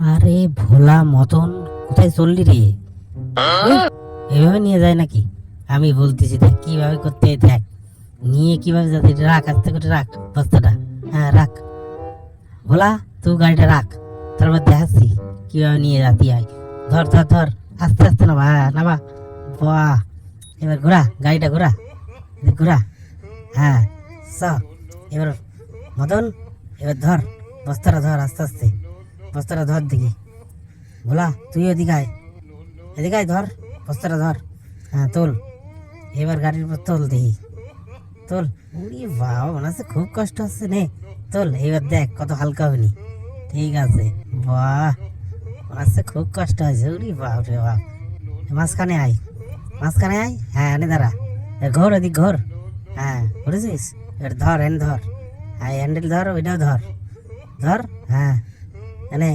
আরে ভোলা মদন, কোথায় চললি রে? এভাবে নিয়ে যায় নাকি? আমি বলতেছি দেখ কিভাবে করতে হয়, দেখ নিয়ে কিভাবে যাতে রাখ, আস্তে করে রাখ বস্তাটা। হ্যাঁ রাখ ভোলা, তুই গাড়িটা রাখ, তারপর দেখাচ্ছি কিভাবে নিয়ে যাতে হয়। ধর ধর ধর, আস্তে আস্তে নামা, হ্যাঁ নামা। বাহ, এবার ঘোরা গাড়িটা, ঘোরা ঘোরা। হ্যাঁ চ, এবার মদন, এবার ধর বস্তাটা, ধর আস্তে আস্তে বস্তাটা ধর দেখি। ভোলা তুই এদিকে আয়, এদিকে আয়, ধর বস্তাটা ধর। হ্যাঁ তোল, এবার গাড়ির উপর তোল দেখি, তোল। উড়ি বাবা, মনে হচ্ছে খুব কষ্ট হচ্ছে, নে তোল, এবার দেখ কত হালকা হয়নি। ঠিক আছে, বাহ, মনে হচ্ছে খুব কষ্ট হয়েছে। উড়ি বাপ রে বাপ, মাঝখানে আয়, মাঝখানে আয়, হ্যাঁ এনে দাঁড়া, ঘোর এদিক ঘোর। হ্যাঁ ঘুরেছিস, এবার ধর, এনে ধর, হ্যাঁ হ্যান্ডেল ধর, ওইটাও ধর, ধর। হ্যাঁ এনে